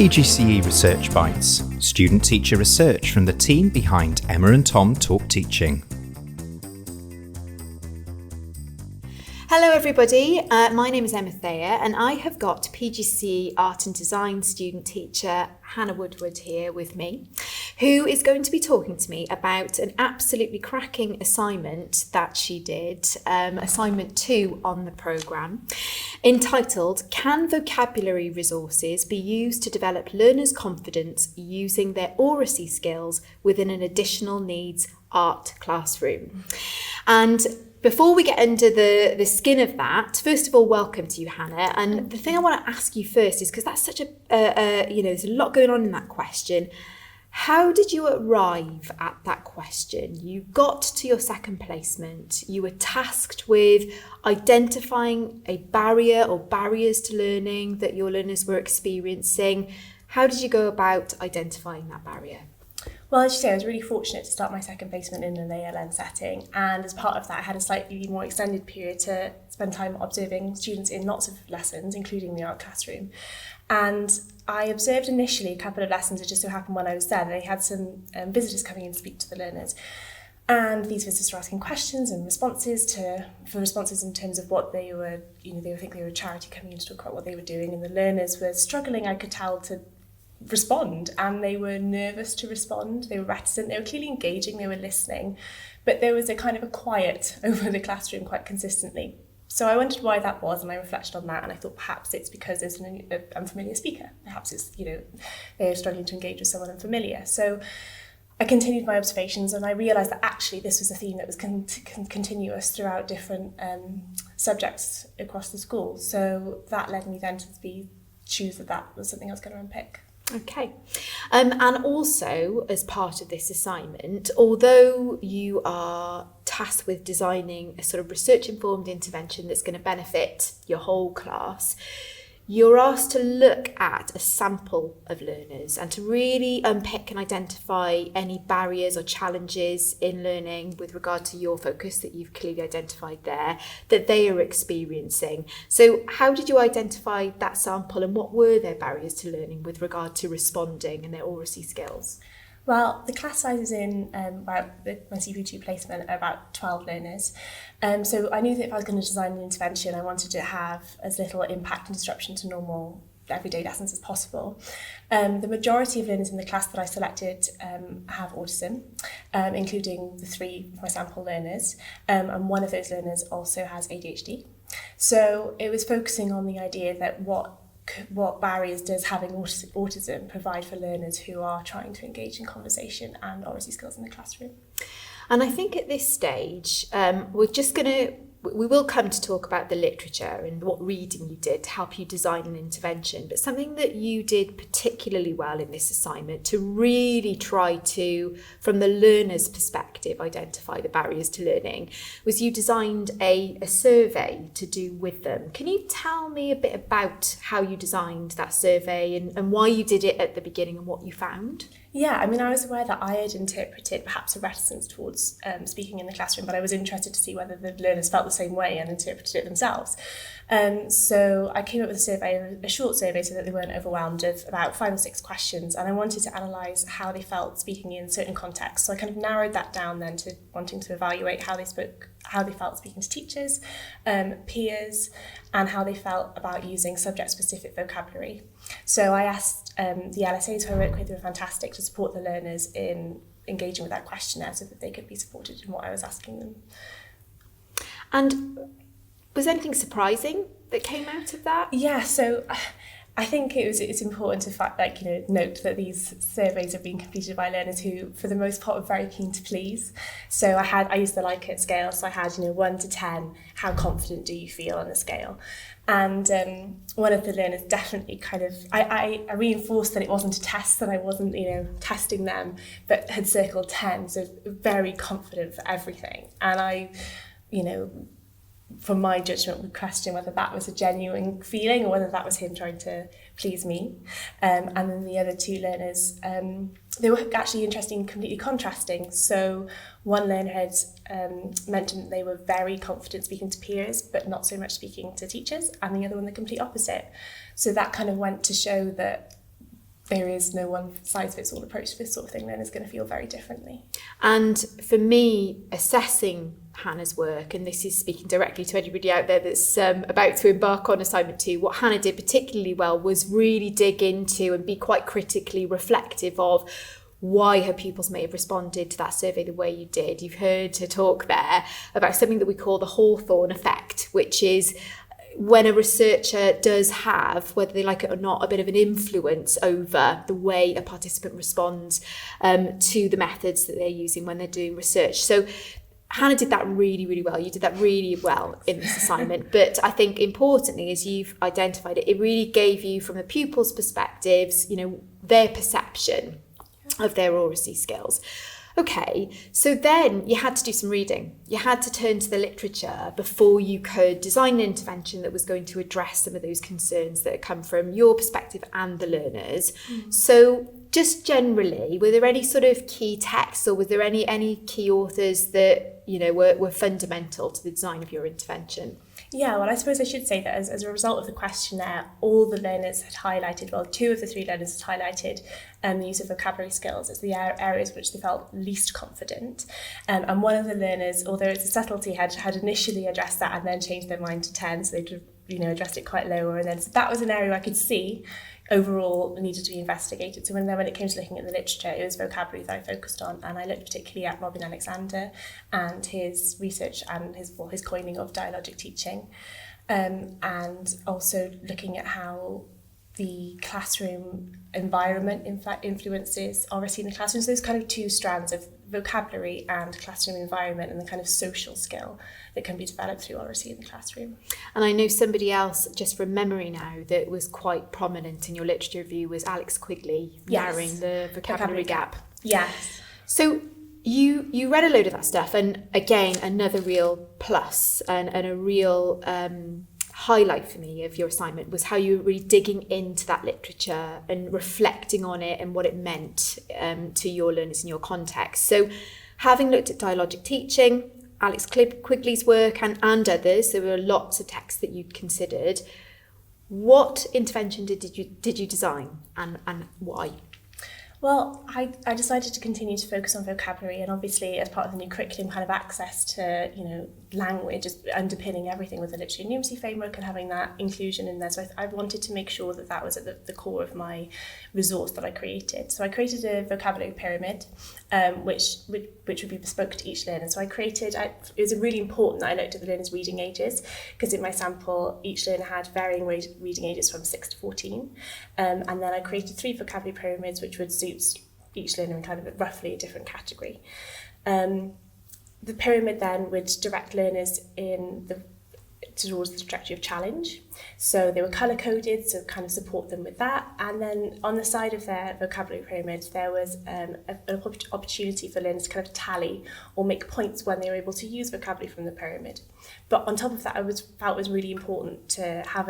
PGCE Research Bites, student-teacher research from the team behind Emma and Tom Talk Teaching. Hello everybody, my name is Emma Thayer and I have got PGCE Art and Design student teacher Hannah Woodward here with me, who is going to be talking to me about an absolutely cracking assignment that she did, assignment 2 on the programme, entitled Can Vocabulary Resources Be Used to Develop Learners' Confidence Using Their Oracy Skills Within an Additional Needs Art Classroom? And before we get under the skin of that, first of all, welcome to you, Hannah. And the thing I want to ask you first is, because that's such there's a lot going on in that question. How did you arrive at that question? You got to your second placement. You were tasked with identifying a barrier or barriers to learning that your learners were experiencing. How did you go about identifying that barrier? Well, as you say, I was really fortunate to start my second placement in an ALN setting, and as part of that I had a slightly more extended period to spend time observing students in lots of lessons, including the art classroom. And I observed initially a couple of lessons. It just so happened when I was there, they had some visitors coming in to speak to the learners. And these visitors were asking questions and responses in terms of what they were, they think they were a charity coming in to talk about what they were doing, and the learners were struggling, I could tell, to respond, and they were nervous to respond. They were reticent. They were clearly engaging. They were listening, but there was a kind of a quiet over the classroom quite consistently. So I wondered why that was, and I reflected on that, and I thought perhaps it's because there's an unfamiliar speaker. Perhaps it's they're struggling to engage with someone unfamiliar. So I continued my observations, and I realised that actually this was a theme that was continuous throughout different subjects across the school. So that led me then to choose that was something I was going to unpick. Okay. And also, as part of this assignment, although you are tasked with designing a sort of research-informed intervention that's going to benefit your whole class, you're asked to look at a sample of learners and to really unpick and identify any barriers or challenges in learning with regard to your focus that you've clearly identified there, that they are experiencing. So how did you identify that sample, and what were their barriers to learning with regard to responding and their oracy skills? Well, the class sizes in my CP2 placement are about 12 learners. So I knew that if I was going to design an intervention, I wanted to have as little impact and disruption to normal everyday lessons as possible. The majority of learners in the class that I selected have autism, including the 3 of my sample learners, and one of those learners also has ADHD. So it was focusing on the idea that what barriers does having autism provide for learners who are trying to engage in conversation and oracy skills in the classroom. And I think at this stage, we will come to talk about the literature and what reading you did to help you design an intervention, but something that you did particularly well in this assignment to really try to, from the learner's perspective, identify the barriers to learning, was you designed a survey to do with them. Can you tell me a bit about how you designed that survey and why you did it at the beginning and what you found? Yeah, I mean, I was aware that I had interpreted perhaps a reticence towards speaking in the classroom, but I was interested to see whether the learners felt the same way and interpreted it themselves. So I came up with a short survey so that they weren't overwhelmed, of about 5 or 6 questions, and I wanted to analyse how they felt speaking in certain contexts. So I kind of narrowed that down then to wanting to evaluate how they felt speaking to teachers, peers, and how they felt about using subject-specific vocabulary. So I asked the LSAs who I work with, who were fantastic, to support the learners in engaging with that questionnaire so that they could be supported in what I was asking them. And was there anything surprising that came out of that? Yeah, so I think it's important to note that these surveys have been completed by learners who, for the most part, are very keen to please. So I used the Likert scale. So I had 1 to 10. How confident do you feel on the scale? And one of the learners definitely I reinforced that it wasn't a test, that I wasn't testing them, but had circled 10. So very confident for everything. And I from my judgment, would question whether that was a genuine feeling or whether that was him trying to please me. And then the other 2 learners, they were actually interesting, completely contrasting. So one learner had mentioned that they were very confident speaking to peers, but not so much speaking to teachers, and the other one the complete opposite. So that kind of went to show that there is no one-size-fits-all approach to this sort of thing. Learners going to feel very differently. And for me, assessing Hannah's work, and this is speaking directly to anybody out there that's about to embark on assignment 2, what Hannah did particularly well was really dig into and be quite critically reflective of why her pupils may have responded to that survey the way you did. You've heard her talk there about something that we call the Hawthorne effect, which is when a researcher does have, whether they like it or not, a bit of an influence over the way a participant responds to the methods that they're using when they're doing research. So Hannah did that really, really well. You did that really well in this assignment. But I think importantly, as you've identified it, it really gave you, from the pupils' perspectives, their perception of their Oracy skills. Okay, so then you had to do some reading. You had to turn to the literature before you could design an intervention that was going to address some of those concerns that come from your perspective and the learners. So just generally, were there any sort of key texts, or was there any key authors that were fundamental to the design of your intervention? Yeah, well, I suppose I should say that as a result of the questionnaire, all the learners had highlighted, well, 2 of the 3 learners had highlighted the use of vocabulary skills as the areas which they felt least confident. And one of the learners, although it's a subtlety, had initially addressed that and then changed their mind to 10, so they'd addressed it quite lower. And then so that was an area I could see overall needed to be investigated. So when it came to looking at the literature, it was vocabulary that I focused on, and I looked particularly at Robin Alexander and his research and his coining of dialogic teaching, and also looking at how the classroom environment in fact influences Oracy in the classroom. So those kind of 2 strands of vocabulary and classroom environment, and the kind of social skill that can be developed through Oracy in the classroom. And I know somebody else, just from memory now, that was quite prominent in your literature review was Alex Quigley, narrowing the vocabulary gap. Yes. So you read a load of that stuff, and again, another real plus and a real highlight for me of your assignment was how you were really digging into that literature and reflecting on it and what it meant to your learners in your context. So having looked at dialogic teaching, Alex Quigley's work and others, there were lots of texts that you'd considered. What intervention did you design, and why? Well, I decided to continue to focus on vocabulary, and obviously as part of the new curriculum, kind of access to, language is underpinning everything with the literary and numeracy framework and having that inclusion in there. So I wanted to make sure that was at the core of my resource that I created. So I created a vocabulary pyramid, which would be bespoke to each learner. So it was really important that I looked at the learners' reading ages, because in my sample, each learner had varying reading ages from 6 to 14. And then I created 3 vocabulary pyramids, which would suit each learner in kind of roughly a different category. The pyramid then would direct learners towards the trajectory of challenge. So they were colour-coded, so kind of support them with that. And then on the side of their vocabulary pyramid, there was an opportunity for learners to kind of tally or make points when they were able to use vocabulary from the pyramid. But on top of that, felt it was really important to have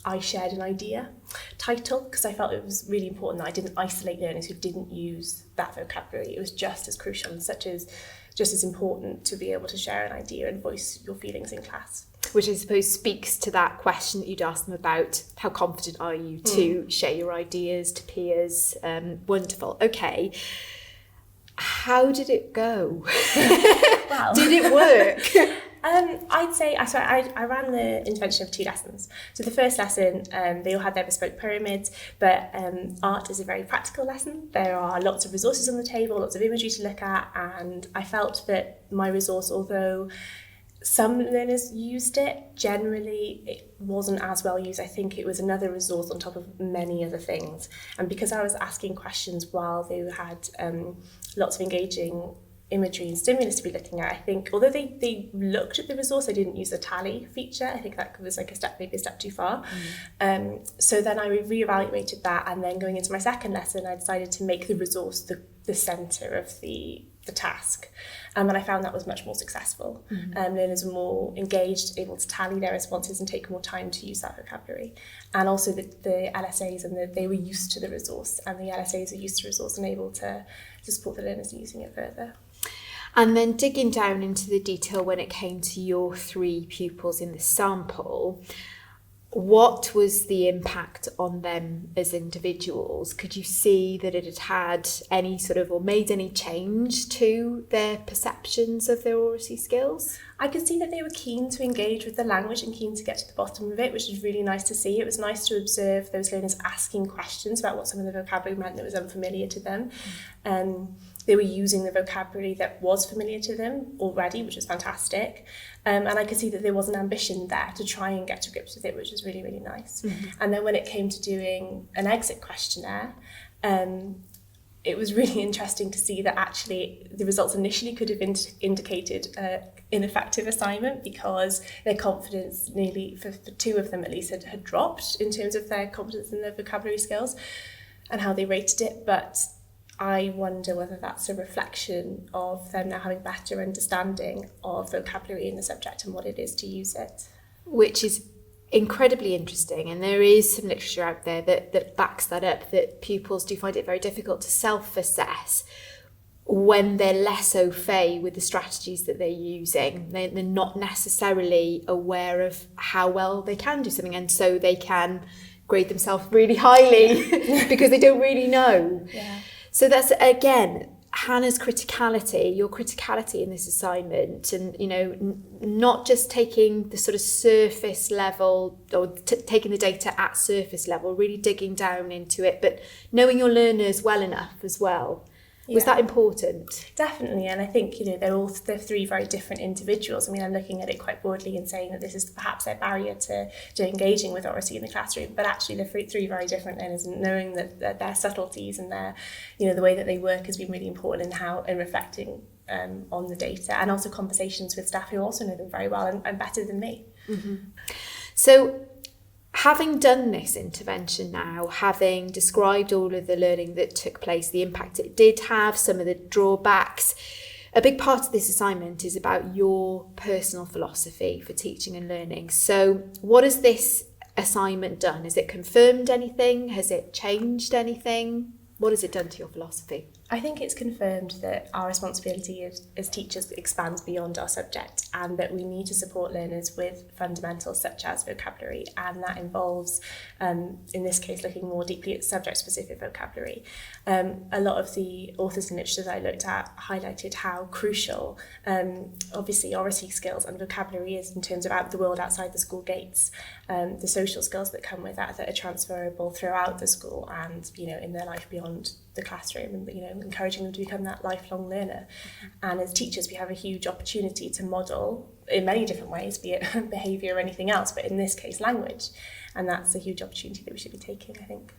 I shared an idea title, because I felt it was really important that I didn't isolate learners who didn't use that vocabulary. It was just as crucial and just as important to be able to share an idea and voice your feelings in class. Which I suppose speaks to that question that you'd asked them about how confident are you to share your ideas to peers. Wonderful. Okay. How did it go? Wow. Did it work? I'd say I ran the intervention of 2 lessons. So the first lesson, they all had their bespoke pyramids, but art is a very practical lesson. There are lots of resources on the table, lots of imagery to look at, and I felt that my resource, although some learners used it, generally it wasn't as well used. I think it was another resource on top of many other things. And because I was asking questions while they had lots of engaging imagery and stimulus to be looking at, I think although they looked at the resource, they didn't use the tally feature. I think that was like maybe a step too far. So then I reevaluated that, and then going into my second lesson, I decided to make the resource the centre of the task. And I found that was much more successful. Learners were more engaged, able to tally their responses and take more time to use that vocabulary. And also the LSAs, and they were used to the resource, and the LSAs are used to the resource and able to support the learners in using it further. And then digging down into the detail when it came to your 3 pupils in the sample, What was the impact on them as individuals? Could you see that it had had any sort of, or made any change to their perceptions of their Oracy skills? I could see that they were keen to engage with the language and keen to get to the bottom of it, which was really nice to see. It was nice to observe those learners asking questions about what some of the vocabulary meant that was unfamiliar to them. They were using the vocabulary that was familiar to them already, which was fantastic. And I could see that there was an ambition there to try and get to grips with it, which was really, really nice. And then when it came to doing an exit questionnaire, it was really interesting to see that actually the results initially could have indicated ineffective assignment, because their confidence nearly, for two of them at least, had dropped in terms of their confidence in their vocabulary skills and how they rated it. But I wonder whether that's a reflection of them now having better understanding of vocabulary in the subject and what it is to use it. Which is incredibly interesting, and there is some literature out there that backs that up, that pupils do find it very difficult to self-assess when they're less au fait with the strategies that they're using. They're not necessarily aware of how well they can do something, and so they can grade themselves really highly because they don't really know. Yeah. So that's, again, Hannah's criticality, your criticality in this assignment, and, you know, not just taking the sort of surface level, or taking the data at surface level, really digging down into it, but knowing your learners well enough as well. Was that important? Definitely, and I think, you know, they're three very different individuals. I mean, I'm looking at it quite broadly and saying that this is perhaps their barrier to engaging with Oracy in the classroom, but actually they're three very different learners, and knowing that their subtleties and their, you know, the way that they work has been really important in reflecting on the data, and also conversations with staff who also know them very well and better than me. Mm-hmm. So, having done this intervention now, having described all of the learning that took place, the impact it did have, some of the drawbacks, a big part of this assignment is about your personal philosophy for teaching and learning. So what has this assignment done? Has it confirmed anything? Has it changed anything? What has it done to your philosophy? I think it's confirmed that our responsibility as teachers expands beyond our subject, and that we need to support learners with fundamentals such as vocabulary, and that involves, in this case, looking more deeply at subject-specific vocabulary. A lot of the authors and literature that I looked at highlighted how crucial, obviously, Oracy skills and vocabulary is in terms of out the world outside the school gates, the social skills that come with that are transferable throughout the school and, you know, in their life beyond the classroom, and, you know, encouraging them to become that lifelong learner. And as teachers, we have a huge opportunity to model in many different ways, be it behaviour or anything else, but in this case, language. And that's a huge opportunity that we should be taking, I think.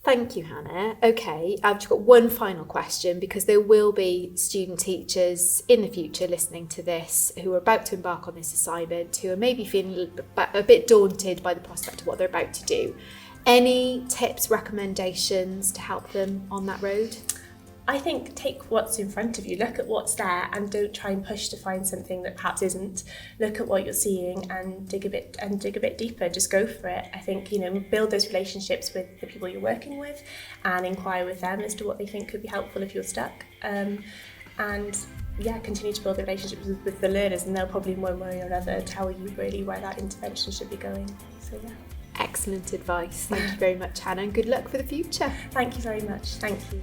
Thank you, Hannah. Okay, I've just got one final question, because there will be student teachers in the future listening to this who are about to embark on this assignment, who are maybe feeling a bit daunted by the prospect of what they're about to do. Any tips, recommendations to help them on that road? I think take what's in front of you, look at what's there, and don't try and push to find something that perhaps isn't. Look at what you're seeing and dig a bit deeper. Just go for it. I think, you know, build those relationships with the people you're working with, and inquire with them as to what they think could be helpful if you're stuck. And yeah, continue to build the relationships with the learners, and they'll probably in one way or another tell you really where that intervention should be going. So yeah. Excellent advice. Thank you very much, Hannah, and good luck for the future. Thank you very much. Thank you.